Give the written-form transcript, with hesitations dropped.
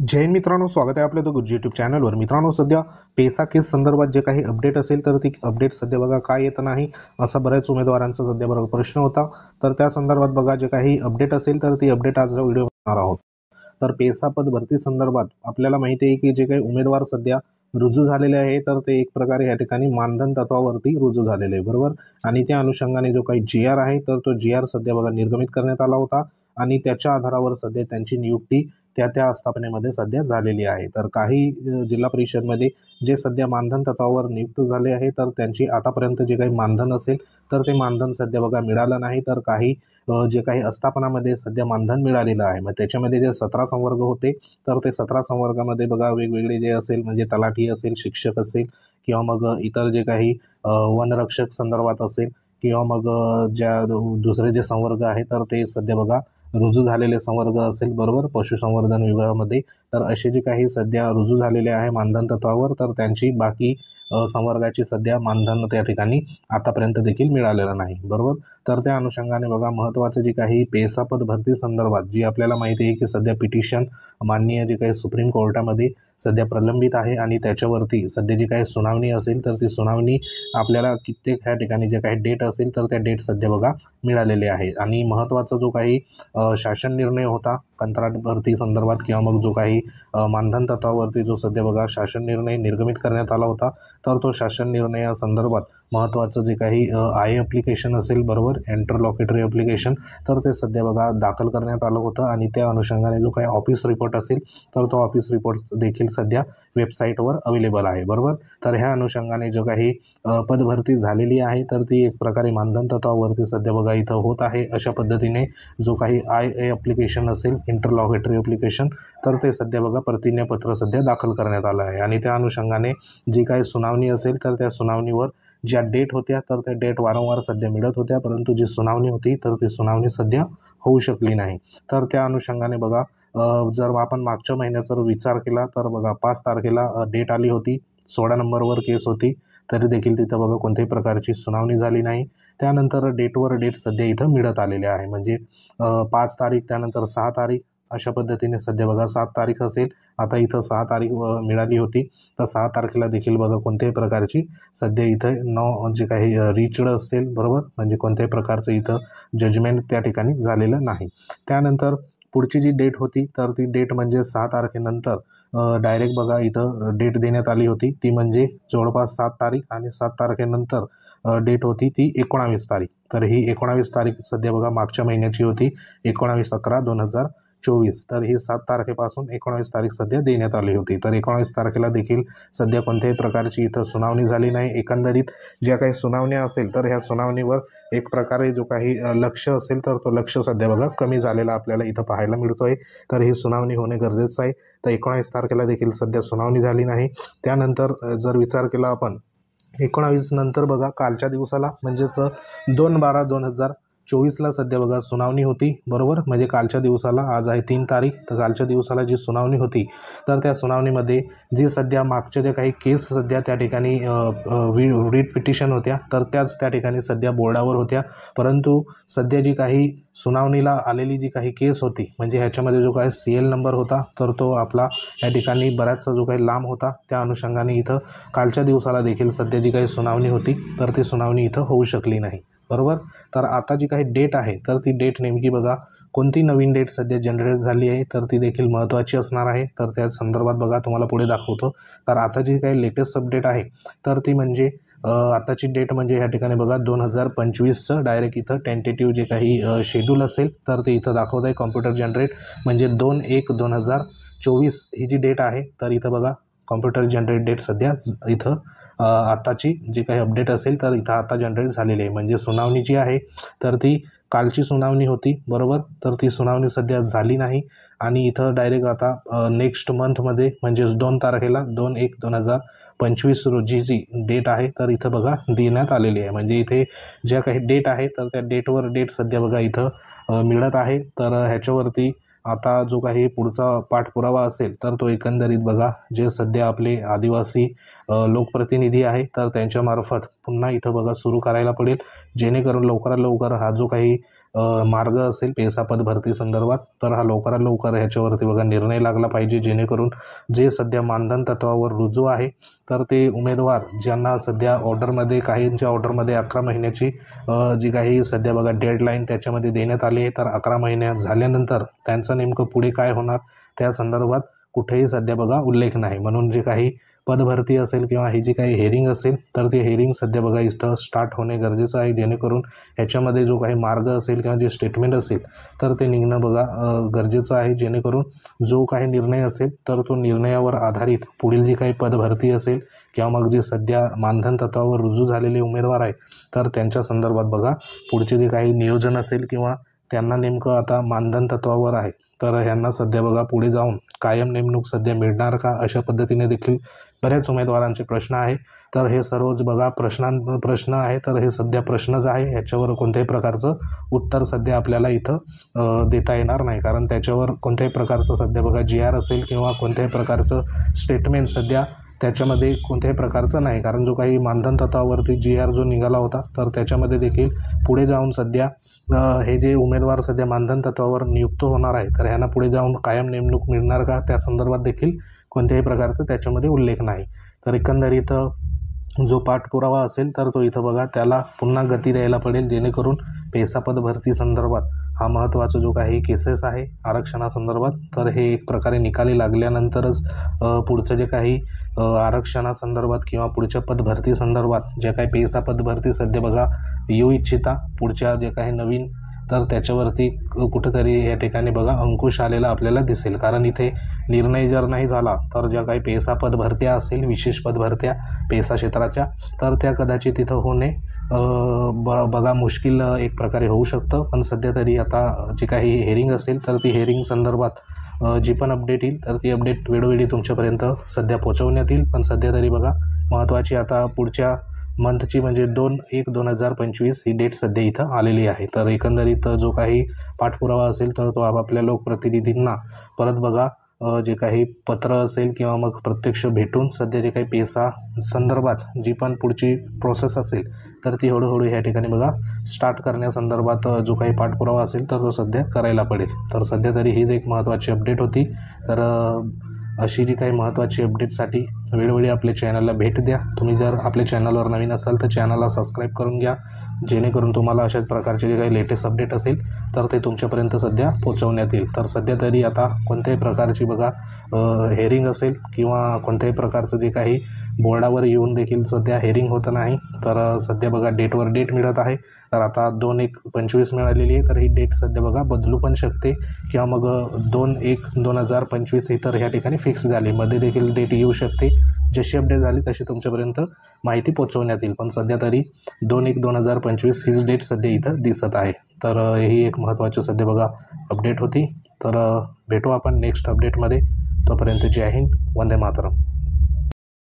जय हिंद मित्रांनो, स्वागत आहे आपल्या द गुज्जी यूट्यूब चॅनलवर। मित्रांनो, सध्या पेसा केस संदर्भात जे काही अपडेट असेल तर ती अपडेट सध्या बघा काय येत नाही असा बऱ्याच उमेदवारांचा सध्या बरोबर प्रश्न होता। तर त्या संदर्भात बघा जे काही अपडेट असेल तर ती अपडेट आजचा व्हिडिओ बनवणार आहोत। तर पेसा पद भरती संदर्भात आपल्याला माहिती आहे की जे काही उमेदवार सध्या रुजू झालेले आहे तर ते एक प्रकारे या ठिकाणी मानधन तत्वावरती रुजू झालेले आहे, बरोबर। आणि त्या अनुषंगाने जो काही GR आहे तर तो GR सध्या बघा निर्गमित करण्यात आला होता आणि त्याच्या आधारावर सध्या त्यांची नियुक्ती त्या आस्थापनेमध्ये सध्या झालेली आहे। तर काही जिल्हा परिषदमध्ये जे सध्या मानधन तत्वावर नियुक्त झाले आहे तर त्यांची आतापर्यंत जे काही मानधन असेल तर ते मानधन सध्या बघा मिळालं नाही। तर काही जे काही आस्थापनामध्ये सध्या मानधन मिळालेलं आहे, मग त्याच्यामध्ये जे 17 संवर्ग होते तर ते 17 संवर्गामध्ये बघा वेगवेगळे जे असेल म्हणजे तलाठी असेल, शिक्षक असेल किंवा मग इतर जे काही वनरक्षक संदर्भात असेल किंवा मग ज्या दुसरे जे संवर्ग आहे तर ते सध्या बघा रुजू झालेले संवर्ग असेल, बरोबर, पशुसंवर्धन विभागामध्ये। तर असे जे काही सध्या रुजू झालेले आहे मानधन तत्वावर तर त्यांची बाकी संवर्गाची सध्या मानधन त्या ठिकाणी आतापर्यंत देखील मिळालेलं नाही, बरोबर। तर त्या अनुषंगाने बघा महत्त्वाचं जे काही पेसा पद भरती संदर्भात जी आपल्याला माहिती आहे की सध्या पिटिशन माननीय जे काही सुप्रीम कोर्टामध्ये सध्या प्रलंबित आहे आणि त्याच्यावरती सध्या जी काही सुनावणी असेल तर ती सुनावणी आपल्याला कित्येक ह्या ठिकाणी जे काही डेट असेल तर त्या डेट सध्या बघा मिळालेले आहे। आणि महत्त्वाचा जो काही शासन निर्णय होता कंत्राट भरती संदर्भात किंवा मग जो काही मानधन तत्वावरती जो सध्या बघा शासन निर्णय निर्गमित करण्यात आला होता तर तो शासन निर्णयासंदर्भात महत्त्वाचं जे काही ॲप्लिकेशन असेल, बरोबर, इंटरलॉकेटरी ॲप्लिकेशन, तर ते सध्या बघा दाखल करण्यात आलं होतं आणि त्या अनुषंगाने जो काही ऑफिस रिपोर्ट असेल तर तो ऑफिस रिपोर्ट देखील सध्या वेबसाईटवर अवेलेबल आहे, बरोबर। तर ह्या अनुषंगाने जो काही पदभरती झालेली आहे तर ती एक प्रकारे मानधन तत्वावरती सध्या बघा इथं होत आहे। अशा पद्धतीने जो काही ॲप्लिकेशन असेल इंटरलॉकेटरी ॲप्लिकेशन तर ते सध्या बघा प्रतिज्ञापत्र सध्या दाखल करण्यात आलं आहे आणि त्या अनुषंगाने जी काही सुनावणी असेल तर त्या सुनावणीवर ज्या डेट होत्या तर त्या डेट वारंवार सध्या मिळत होत्या, परंतु जी सुनावणी होती तर ती सुनावणी सध्या होऊ शकली नाही। तर त्या अनुषंगाने बघा जर आपण मागच्या महिन्याचा विचार केला तर बघा 5 तारखेला डेट आली होती, 16 नंबरवर केस होती, तरी देखील तिथं बघा कोणत्याही प्रकारची सुनावणी झाली नाही। त्यानंतर डेटवर डेट सध्या इथं मिळत आलेले आहे, म्हणजे 5 तारीख, त्यानंतर 6 तारीख, अशा पद्धतीने सध्या बघा 7 तारीख असेल, आता इथं 6 तारीख मिळाली होती। तर 6 तारखेला देखील बघा कोणत्याही प्रकारची सध्या इथं जे काही रीचड असेल, बरोबर, म्हणजे कोणत्याही प्रकारचं इथं जजमेंट त्या ठिकाणी झालेलं नाही। त्यानंतर पुढची जी डेट होती तर ती डेट म्हणजे 6 तारखेनंतर डायरेक्ट बघा इथं डेट देण्यात आली होती, ती म्हणजे जवळपास 7 तारीख आणि 7 तारखेनंतर डेट होती ती 19 तारीख। तर ही 19 तारीख सध्या बघा मागच्या महिन्याची होती, 19/11/2024। तर ही 7 तारखेपासून 19 तारीख सध्या देण्यात आली होती। तर 19 तारखेला देखील सध्या कोणत्याही प्रकारची इथं सुनावणी झाली नाही। एकंदरीत ज्या काही सुनावण्या असेल तर ह्या सुनावणीवर एक प्रकारे जो काही लक्ष असेल तर तो लक्ष सध्या बघा कमी झालेला आपल्याला इथं पाहायला मिळतोय। तर ही सुनावणी होणे गरजेचं आहे। तर 19 तारखेला देखील सध्या सुनावणी झाली नाही। त्यानंतर जर विचार केला आपण 19 नंतर बघा कालच्या दिवसाला म्हणजेच 2/12/2024ला सध्या बघा सुनावणी होती, बरोबर, म्हणजे कालच्या दिवसाला, आज आहे 3 तारीख, तर कालच्या दिवसाला जी सुनावणी होती तर त्या सुनावणीमध्ये जी सध्या मागच्या ज्या काही केस सध्या त्या ठिकाणी रीट पिटिशन होत्या तर त्याच त्या ठिकाणी सध्या बोर्डावर होत्या, परंतु सध्या जी काही सुनावणीला आलेली जी काही केस होती म्हणजे ह्याच्यामध्ये जो काही CL नंबर होता तर तो आपला या ठिकाणी बराचसा जो काही लांब होता, त्या अनुषंगाने इथं कालच्या दिवसाला देखील सध्या जी काही सुनावणी होती तर ती सुनावणी इथं होऊ शकली नाही, बरोबर। तर आता जी काही डेट आहे तर ती डेट नेमकी बघा कोणती नवीन डेट सध्या जनरेट झाली आहे तर ती देखील महत्त्वाची असणार आहे। तर त्या संदर्भात बघा तुम्हाला पुढे दाखवतो। तर आता जी काही लेटेस्ट अपडेट आहे तर ती म्हणजे आताची डेट म्हणजे ह्या ठिकाणी बघा 2025चं डायरेक्ट इथं टेंटेटिव्ह जे काही शेड्यूल असेल तर ते इथं दाखवत आहे कॉम्प्युटर जनरेट, म्हणजे 2/1/2024 ही जी डेट आहे। तर इथं बघा कॉम्प्युटर जनरेट डेट सध्या इथं आताची जी काही अपडेट असेल तर इथं आता जनरेट झालेली आहे, म्हणजे सुनावणी जी आहे तर ती कालची सुनावणी होती, बरोबर, तर ती सुनावणी सध्या झाली नाही आणि इथं डायरेक्ट आता नेक्स्ट मंथमध्ये म्हणजेच 2 तारखेला 2/1/2025 रोजीची डेट आहे तर इथं बघा देण्यात आलेली आहे, म्हणजे इथे ज्या काही डेट आहे तर त्या डेटवर डेट सध्या बघा इथं मिळत आहे। तर ह्याच्यावरती आता जो काही पुढचा पाठपुरावा असेल तर तो एकंदरीत बघा जे सध्या आपले आदिवासी लोकप्रतिनिधी आहे तर त्यांच्यामार्फत पुन्हा इथं बघा सुरू करायला पडेल, जेणेकरून लवकरात लवकर हा जो काही मार्ग असेल पेसा पद भरती संदर्भात, तर हा लवकरात लवकर ह्याच्यावरती बघा निर्णय लागला पाहिजे, जेणेकरून जे सध्या मानधन तत्वावर रुजू आहे तर ते उमेदवार ज्यांना सध्या ऑर्डरमध्ये काहींच्या ऑर्डरमध्ये 11 महिन्याची जी काही सध्या बघा डेडलाईन त्याच्यामध्ये देण्यात आली आहे, तर 11 महिन्यात झाल्यानंतर त्यांचं नेमकं पुढे काय होणार त्या संदर्भात कुठेही सध्या बघा उल्लेख नाही. म्हणून जे काही पदभरती असेल किंवा ही जी काही हेरिंग असेल तर ते हेरिंग सध्या बघा इथं स्टार्ट होणे गरजेचं आहे, जेणेकरून ह्याच्यामध्ये जो काही मार्ग असेल किंवा जे स्टेटमेंट असेल तर ते निघणं बघा गरजेचं आहे, जेणेकरून जो काही निर्णय असेल तर तो निर्णयावर आधारित पुढील जी काही पदभरती असेल किंवा मग जे सध्या मानधन तत्वावर रुजू झालेले उमेदवार आहे तर त्यांच्या संदर्भात बघा पुढचे जे काही नियोजन असेल किंवा त्यांना नेमकं आता मानधन तत्वावर आहे तर ह्यांना सध्या बघा पुढे जाऊन कायम नेमणूक सध्या मिळणार का, अशा पद्धतीने देखील बऱ्याच उमेदवारांचे प्रश्न आहे. तर हे सर्वच बघा प्रश्न आहे, तर हे सध्या प्रश्नच आहे, ह्याच्यावर कोणत्याही प्रकारचं उत्तर सध्या आपल्याला इथं देता येणार नाही, कारण त्याच्यावर कोणत्याही प्रकारचं सध्या बघा GR असेल किंवा कोणत्याही प्रकारचं स्टेटमेंट सध्या त्याच्यामध्ये कोणत्याही प्रकारचं नाही, कारण जो काही मानधन तत्वावरती GR जो निघाला होता तर त्याच्यामध्ये देखील पुढे जाऊन सध्या हे जे उमेदवार सध्या मानधन तत्वावर नियुक्त होणार आहे तर ह्यांना पुढे जाऊन कायम नेमणूक मिळणार का त्या संदर्भात देखील कोणत्याही प्रकारचं त्याच्यामध्ये उल्लेख नाही. तर एकंदरीत जो पाठपुरावा असेल तर तो इथं बघा त्याला पुन्हा गती द्यायला पडेल, जेणेकरून पेसा पद भरती संदर्भात हा महत्त्वाचा जो काही केसेस आहे आरक्षणासंदर्भात तर हे एक प्रकारे निकाली लागल्यानंतरच पुढचं जे काही आरक्षणासंदर्भात किंवा पुढच्या पदभरती संदर्भात जे काही पेसा पदभरती सध्या बघा येऊ इच्छिता पुढच्या जे काही नवीन तर त्याच्यावरती कुठंतरी या ठिकाणी बघा अंकुश आलेला आपल्याला दिसेल, कारण इथे निर्णय जर नाही झाला तर ज्या काही पेसा पदभरत्या असेल विशेष पदभरत्या पेसा क्षेत्राच्या तर त्या कदाचित तिथं होणे बघा मुश्किल एक प्रकारे होऊ शकतं. पण सध्या तरी आता जी काही हेरिंग असेल तर ती हेरिंग संदर्भात जी पण अपडेट येईल तर ती अपडेट वेळोवेळी तुमच्यापर्यंत सध्या पोहोचवण्यात येईल. पण सध्या तरी बघा महत्त्वाची आता पुढच्या मंथची म्हणजे 2/1/2025 ही डेट सध्या इथं आलेली आहे. तर एकंदरीत जो काही पाठपुरावा असेल तर तो आपापल्या लोकप्रतिनिधींना परत बघा जे काही पत्र असेल किंवा मग प्रत्यक्ष भेटून सध्या जे काही पेसा संदर्भात जी पण पुढची प्रोसेस असेल तर ती हळूहळू ह्या ठिकाणी बघा स्टार्ट करण्यासंदर्भात जो काही पाठपुरावा असेल तर तो सध्या करायला पडेल. तर सध्या तरी हीच एक महत्त्वाची अपडेट होती. तर अशी जी काही महत्त्वाची अपडेटसाठी वेळोवेळी आपल्या चॅनलला भेट द्या. तुम्ही जर आपल्या चॅनलवर नवीन असाल तर चॅनलला सबस्क्राईब करून घ्या, जेणेकरून तुम्हाला अशाच प्रकारचे जे काही लेटेस्ट अपडेट असेल तर ते तुमच्यापर्यंत सध्या पोहोचवण्यात येईल. तर सध्या तरी आता कोणत्याही प्रकारची बघा हेरिंग असेल किंवा कोणत्याही प्रकारचं जे काही बोर्डावर येऊन देखील सध्या हेरिंग होतं नाही, तर सध्या बघा डेटवर डेट मिळत आहे. तर आता 2/1/25 मिळालेली आहे, तर ही डेट सध्या बघा बदलू पण शकते किंवा मग 2/1/2025 ही तर ह्या ठिकाणी फिक्स झाली, मध्ये देखील डेट येऊ शकते. जशी अपडेट झाली तशी तुमच्यापर्यंत माहिती पोहोचवण्यात येईल. पण सध्या तरी 2/1/2025 हीच डेट सध्या इथं दिसत आहे. तर ही एक महत्त्वाची सध्या बघा अपडेट होती. तर भेटू आपण नेक्स्ट अपडेटमध्ये. तोपर्यंत जय हिंद, वंदे मातरम.